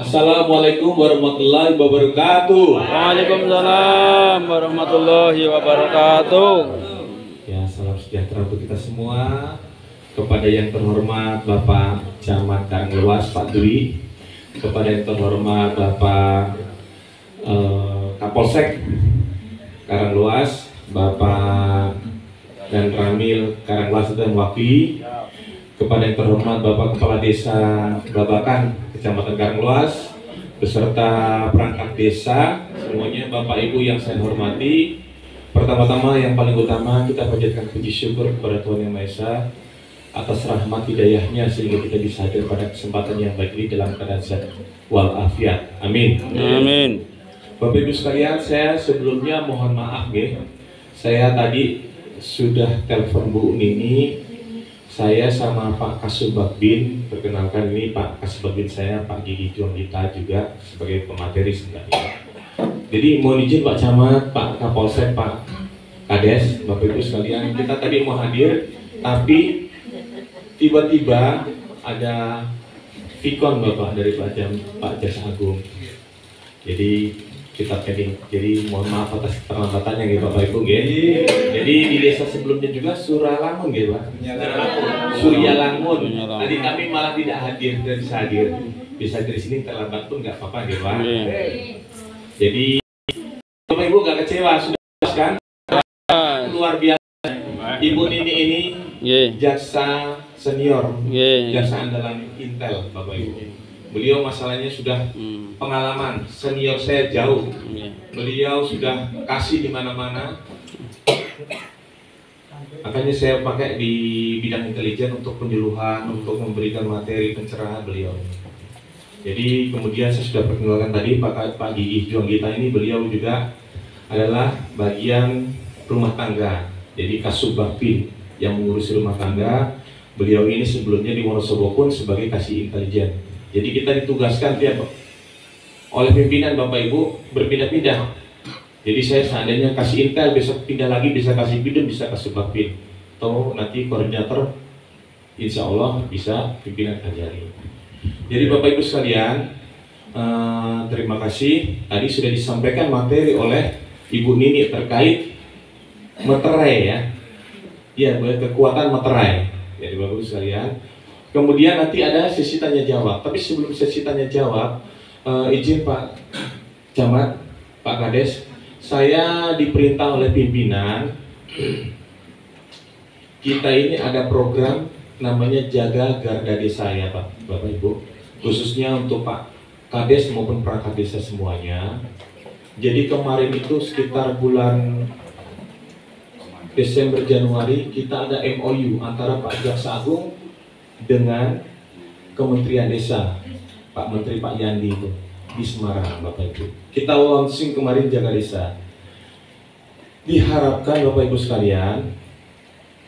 Assalamualaikum warahmatullahi wabarakatuh. Waalaikumsalam warahmatullahi wabarakatuh. Ya, salam sejahtera untuk kita semua. Kepada yang terhormat Bapak Camat Karanglewas Pak Dwi, kepada yang terhormat Bapak Kapolsek Karanglewas Bapak dan Ramil Karanglewas dan Wakil, kepada yang terhormat Bapak Kepala Desa Babakan Kecamatan Karanglewas beserta perangkat desa semuanya, Bapak Ibu yang saya hormati. Pertama-tama yang paling utama kita panjatkan puji syukur kepada Tuhan Yang Maha Esa atas rahmat hidayahnya sehingga kita bisa hadir pada kesempatan yang baik ini dalam keadaan sehat walafiat. Amin. Amin. Bapak Ibu sekalian, saya sebelumnya mohon maaf ya. Saya tadi sudah telepon Bu Nini. Saya sama Pak Kasubagbin, perkenalkan ini Pak Kasubagbin saya, Pak Gigi Juanggita juga sebagai pemateri sebenarnya. Jadi mohon izin Pak Camat, Pak Kapolsek, Pak Kades, Bapak Ibu sekalian, kita tadi mau hadir, tapi tiba-tiba ada Vikon Bapak dari Pak Jasa Agung. Jadi kita pending, jadi mohon maaf atas keterlambatannya gitu Bapak Ibu ya. Jadi di desa sebelumnya juga Suralangun gitu Pak. Suryalangun. Tadi kami malah tidak hadir dan bisa hadir. Bisa dari sini terlambat pun nggak apa-apa gitu Pak. Jadi Bapak Ibu nggak kecewa sudah kan? Luar biasa. Ibu Nini ini jaksa senior, jaksa andalan Intel Bapak Ibu. Beliau masalahnya sudah pengalaman, senior saya jauh. Beliau sudah kasih di mana-mana. Makanya saya pakai di bidang intelijen untuk penyuluhan, untuk memberikan materi pencerahan beliau. Jadi kemudian saya sudah perkenalkan tadi Pak Gigi Juanggita ini, beliau juga adalah bagian rumah tangga. Jadi Kasubagbin yang mengurusi rumah tangga. Beliau ini sebelumnya di Wonosobo pun sebagai kasih intelijen. Jadi kita ditugaskan tiap oleh pimpinan Bapak Ibu berpindah-pindah. Jadi saya seandainya kasih intel, besok pindah lagi bisa kasih bidum, bisa kasih Bagbin. Atau nanti koordinator, insya Allah bisa pimpinan kajari. Jadi Bapak Ibu sekalian, terima kasih. Tadi sudah disampaikan materi oleh Ibu Nini terkait materai ya. Iya, kekuatan materai. Jadi Bapak Ibu sekalian. Kemudian nanti ada sesi tanya jawab. Tapi sebelum sesi tanya jawab, izin Pak Camat, Pak Kades, saya diperintah oleh pimpinan. Kita ini ada program namanya Jaga Garda Desa ya Pak, Bapak Ibu. Khususnya untuk Pak Kades maupun perangkat desa semuanya. Jadi kemarin itu sekitar bulan Desember Januari kita ada MOU antara Pak Jaksa Agung dengan Kementerian Desa, Pak Menteri Pak Yandi itu di Semarang Bapak Ibu. Kita launching kemarin Jaga Desa. Diharapkan Bapak Ibu sekalian,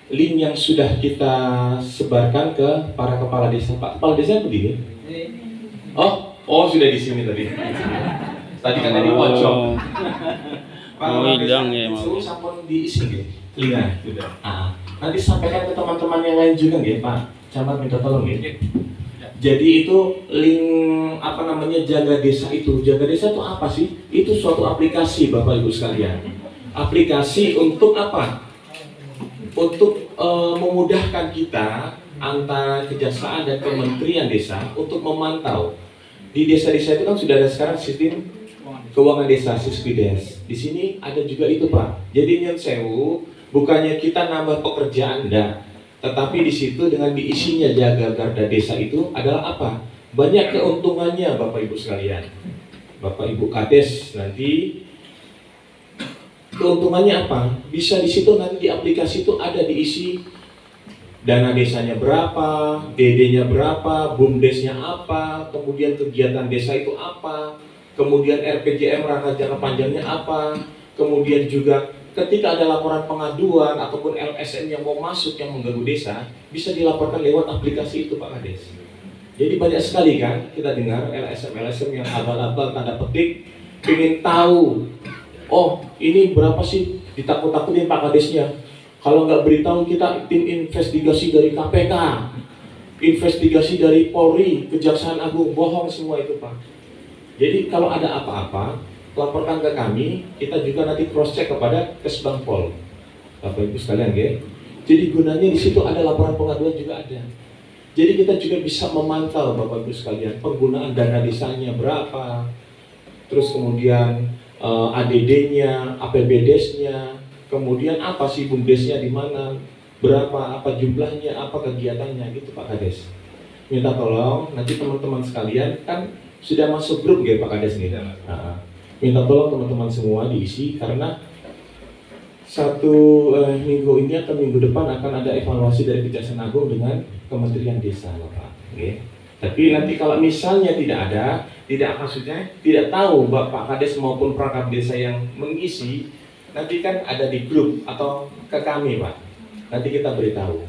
link yang sudah kita sebarkan ke para kepala desa. Pak Kepala Desa berdiri? Oh sudah di sini tadi. Tadi kan tadi pojok. Pak Kepala Desa suruh sampun diisi nggih. Lihat sudah. Nanti sampaikan ke teman-teman yang lain juga nggih Pak Camat, minta tolong ya. Jadi itu link apa namanya Jaga Desa itu. Jaga Desa itu apa sih? Itu suatu aplikasi Bapak Ibu sekalian. Aplikasi untuk apa? Untuk memudahkan kita antara kejaksaan dan Kementerian Desa untuk memantau. Di desa-desa itu kan sudah ada sekarang sistem keuangan desa Sispides. Di sini ada juga itu Pak. Jadi nyun sewu, bukannya kita nambah pekerjaan enggak. Tetapi di situ dengan diisinya Jaga Garda Desa itu adalah apa? Banyak keuntungannya Bapak Ibu sekalian. Bapak Ibu Kades nanti keuntungannya apa? Bisa di situ nanti di aplikasi itu ada diisi dana desanya berapa, DD-nya berapa, BUMDes-nya apa, kemudian kegiatan desa itu apa, kemudian RPJM rangka jangka panjangnya apa, kemudian juga ketika ada laporan pengaduan ataupun LSM yang mau masuk yang mengganggu desa, bisa dilaporkan lewat aplikasi itu Pak Kades. Jadi banyak sekali kan kita dengar LSM yang abal-abal tanda petik, ingin tahu, oh ini berapa sih, ditakut-takutin Pak Kadesnya. Kalau nggak beritahu kita tim investigasi dari KPK, investigasi dari Polri, Kejaksaan Agung, bohong semua itu Pak. Jadi kalau ada apa-apa, laporkan ke kami, kita juga nanti cross check kepada Kesbangpol. Bapak Ibu sekalian, ya. Jadi gunanya di situ ada laporan pengaduan juga ada. Jadi kita juga bisa memantau Bapak Ibu sekalian penggunaan dana desanya berapa, terus kemudian ADD-nya, APBDes-nya, kemudian apa sih BUMDes-nya di mana, berapa, apa jumlahnya, apa kegiatannya gitu Pak Kades. Minta tolong nanti teman-teman sekalian kan sudah masuk grup ya Pak Kades nih. Minta tolong teman-teman semua diisi karena minggu ini atau minggu depan akan ada evaluasi dari Kejaksaan Agung dengan Kementerian Desa Bapak. Okay. Tapi nanti kalau misalnya tidak ada, maksudnya tidak tahu Bapak Kades maupun perangkat desa yang mengisi, nanti kan ada di grup atau ke kami Pak. Nanti kita beritahu.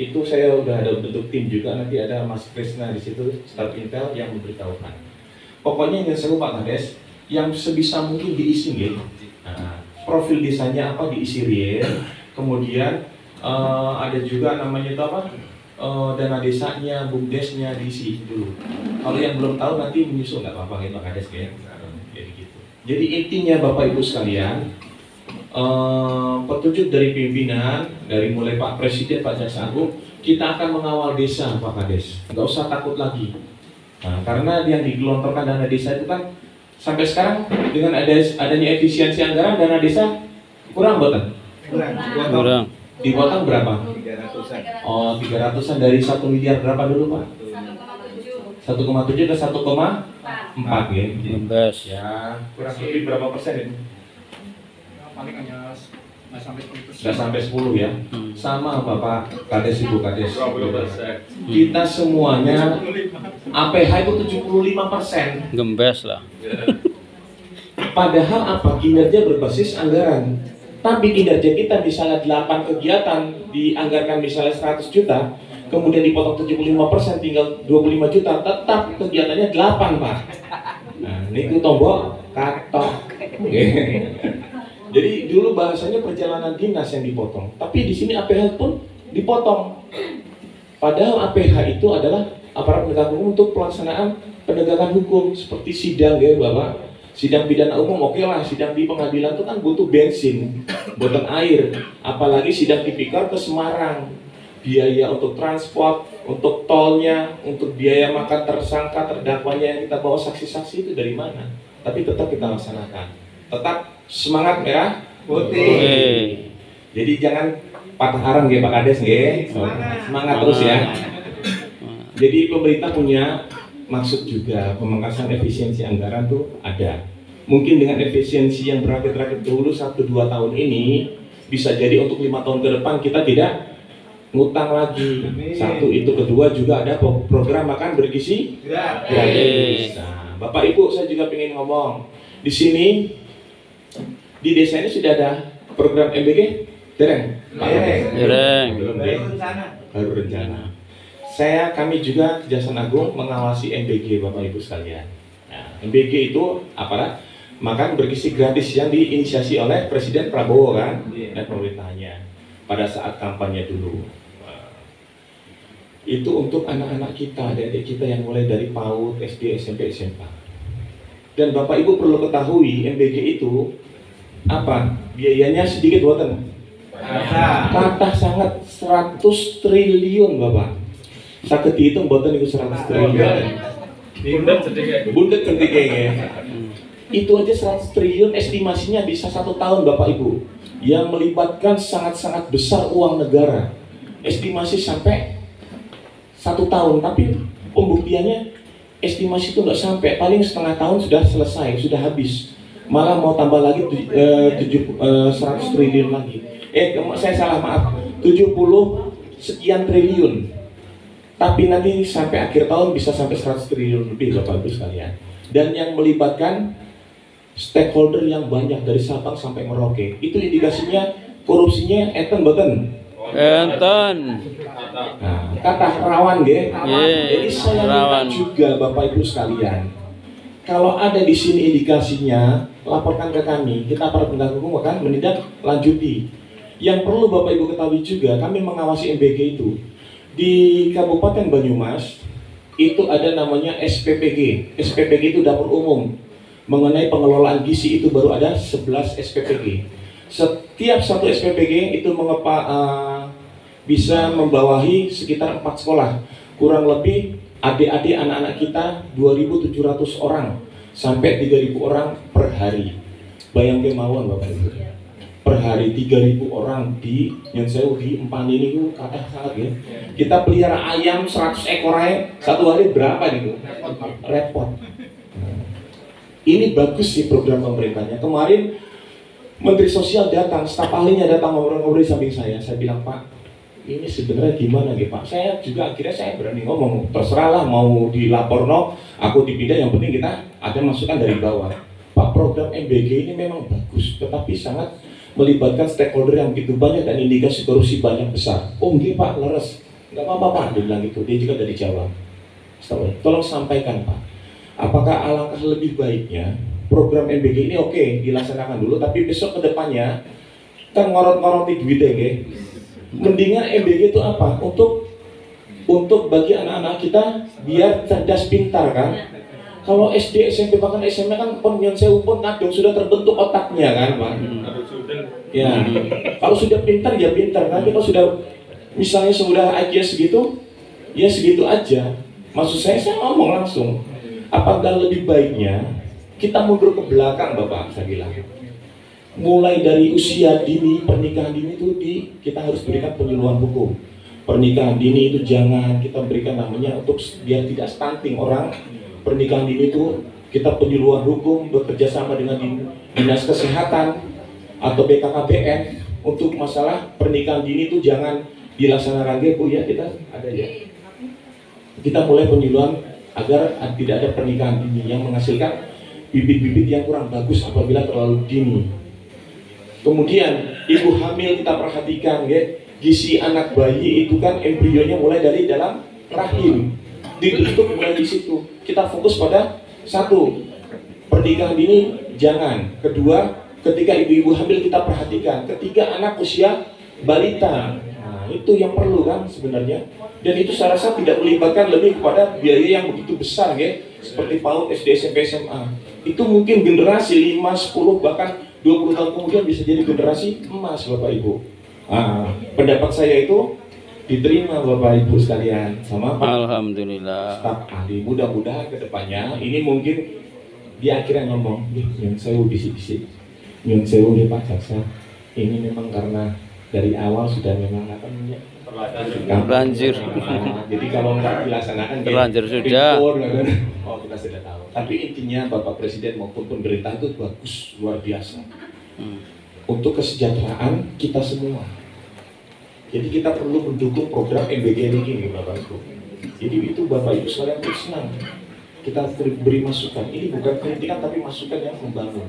Itu saya udah ada bentuk tim juga, nanti ada Mas Krisna di situ, staf Intel yang memberitahukan. Pokoknya yang seru Pak Kades, yang sebisa mungkin diisi gitu. Nah, profil desanya apa diisi real, kemudian ada juga namanya itu apa, dana desanya, bumdesnya diisi dulu. Kalau yang belum tahu nanti menyusul nggak apa-apa ya Pak Kades ya. Jadi gitu. Jadi intinya Bapak Ibu sekalian, petunjuk dari pimpinan, dari mulai Pak Presiden, Pak Jaksa Agung, kita akan mengawal desa Pak Kades. Nggak usah takut lagi. Nah, karena yang digelontorkan dana desa itu kan sampai sekarang dengan adanya efisiensi anggaran dana desa kurang betul? Kurang. Dipotong berapa? 300-an. Oh, 300-an dari 1 miliar berapa dulu Pak? 1,7 ke 1,4 ya. Gembes. Ya, kurang lebih berapa persen itu? Paling hanya nggak sampai 10%. Nggak sampai 10 ya. Sama Bapak Kades, Ibu Kades. 20%. Kita semuanya APH itu 75%. Gembes lah. Padahal apa? Kinerja berbasis anggaran. Tapi kinerja kita misalnya 8 kegiatan dianggarkan misalnya 100 juta, kemudian dipotong 75% tinggal 25 juta, tetap kegiatannya 8 Pak. Nah, ini tombol katok. Jadi dulu bahasanya perjalanan dinas yang dipotong, tapi di sini APH pun dipotong. Padahal APH itu adalah aparat penegak hukum untuk pelaksanaan penegakan hukum seperti sidang ya Bapak. Sidang pidana umum oke lah, sidang di pengadilan itu kan butuh bensin, butuh air, apalagi sidang tipikor ke Semarang, biaya untuk transport, untuk tolnya, untuk biaya makan tersangka, terdakwanya yang kita bawa saksi-saksi itu dari mana? Tapi tetap kita laksanakan, tetap semangat merah putih. Jadi jangan patah arang ya Pak Kades ya, semangat terus ya. Jadi pemerintah punya maksud juga pemangkasan efisiensi anggaran tuh ada. Mungkin dengan efisiensi yang berakit-rakit dulu 1-2 tahun ini bisa jadi untuk 5 tahun ke depan kita tidak ngutang lagi. Satu itu, kedua juga ada program makan bergizi gratis. Nah, Bapak Ibu saya juga ingin ngomong di sini di desa ini sudah ada program MBG dereng. Dereng. Belum deh. Baru rencana. Kami juga Kejaksaan Agung mengawasi MBG Bapak Ibu sekalian. Nah, MBG itu aparat makan bergizi gratis yang diinisiasi oleh Presiden Prabowo kan dan pemerintahnya pada saat kampanye dulu. Itu untuk anak-anak kita, adik-adik kita yang mulai dari PAUD, SD, SMP, SMA. Dan Bapak Ibu perlu ketahui MBG itu apa? Biayanya sedikit buatan. Kata sangat 100 triliun Bapak. Sakit itu buatan itu 100 triliun. Bundet ketika ya. Itu aja 100 triliun estimasinya bisa 1 tahun Bapak Ibu, yang melibatkan sangat-sangat besar uang negara. Estimasi sampai 1 tahun, tapi pembuktiannya estimasi itu nggak sampai, paling setengah tahun sudah selesai, sudah habis. Malah mau tambah lagi 100 triliun lagi. Saya salah maaf, 70 sekian triliun. Tapi nanti sampai akhir tahun bisa sampai 100 triliun lebih Bapak Ibu sekalian. Dan yang melibatkan stakeholder yang banyak dari Sabang sampai Merauke. Itu indikasinya korupsinya enten boten. Enten. Nah, kata rawan deh. Jadi saya minta rawan. juga Bapak Ibu sekalian, kalau ada di sini indikasinya, laporkan ke kami. Kita para penegak hukum akan menindaklanjuti. Yang perlu Bapak Ibu ketahui juga, kami mengawasi MBG itu di Kabupaten Banyumas, itu ada namanya SPPG. SPPG itu dapur umum. Mengenai pengelolaan gizi itu baru ada 11 SPPG. Setiap satu SPPG itu bisa membawahi sekitar 4 sekolah. Kurang lebih adik-adik anak-anak kita 2.700 orang sampai 3.000 orang per hari. Bayangkan mawon Bapak Ibu. Per hari 3.000 orang di yang saya di empan ini itu kata sangat ya. Kita pelihara ayam 100 ekor aja, satu hari berapa nih? Repot. Ini bagus sih program pemerintahnya. Kemarin Menteri Sosial datang, staf ahlinya datang ngobrol-ngobrol di samping saya. Saya bilang, Pak, ini sebenarnya gimana nih Pak? Saya juga akhirnya saya berani ngomong, terserah lah mau dilapor aku dipindah, yang penting kita ada masukan dari bawah. Pak, program MBG ini memang bagus, tetapi sangat melibatkan stakeholder yang begitu banyak dan indikasi korupsi banyak besar. Oh enggak Pak, leres. Enggak apa-apa Pak, dia bilang gitu. Dia juga dari Jawa. Tolong sampaikan Pak, apakah alangkah lebih baiknya program MBG ini oke, dilaksanakan dulu, tapi besok ke depannya kan ngorot-ngoroti duitnya ya. Mendingan MBG itu apa? Untuk bagi anak-anak kita biar cerdas pintar kan. Kalau SD, SMP, bahkan SMA kan penyon sewu pun kadang sudah terbentuk otaknya kan Pak. Ya, kalau sudah pintar ya pintar, tapi kalau sudah misalnya sudah IQ segitu, ya segitu aja. Maksud saya ngomong langsung, apakah lebih baiknya kita mundur ke belakang Bapak, saya bilang. Mulai dari usia dini, pernikahan dini itu kita harus berikan penyuluhan hukum. Pernikahan dini itu jangan kita berikan namanya untuk biar tidak stunting orang. Pernikahan dini itu kita penyuluhan hukum bekerja sama dengan dinas kesehatan atau BKKBN untuk masalah pernikahan dini itu jangan dilaksanakan Bu ya, kita ada ya. Kita mulai penyuluhan agar tidak ada pernikahan dini yang menghasilkan bibit-bibit yang kurang bagus apabila terlalu dini. Kemudian ibu hamil kita perhatikan ya, gizi anak bayi itu kan embrionya mulai dari dalam rahim. Ditutup mulai di situ. Kita fokus pada satu, pernikahan dini jangan. Kedua, ketika ibu-ibu hamil kita perhatikan. Ketiga, anak usia balita. Nah, itu yang perlu kan sebenarnya. Dan itu saya rasa tidak melibatkan lebih kepada biaya yang begitu besar ya, seperti PAUD, SD, SMP, SMA. Itu mungkin generasi 5, 10 bahkan 20 tahun kemudian bisa jadi generasi emas Bapak Ibu. Pendapat saya itu diterima Bapak Ibu sekalian sama Pak Alhamdulillah. staf ahli. Mudah-mudahan ke depannya ini mungkin dia akhirnya ngomong, yang saya bisik-bisik, yang saya Pak Jaksa, ini memang karena dari awal sudah memang terlanjur. Jadi kalau nggak dilaksanakan Terlanjur sudah. Oh kita sudah tahu. Tapi intinya Bapak Presiden maupun pemerintah itu bagus, luar biasa untuk kesejahteraan kita semua. Jadi kita perlu mendukung program MBG ini Bapak Ibu. Jadi itu Bapak Ibu sekalian senang kita beri masukan. Ini bukan kritikan tapi masukan yang membangun.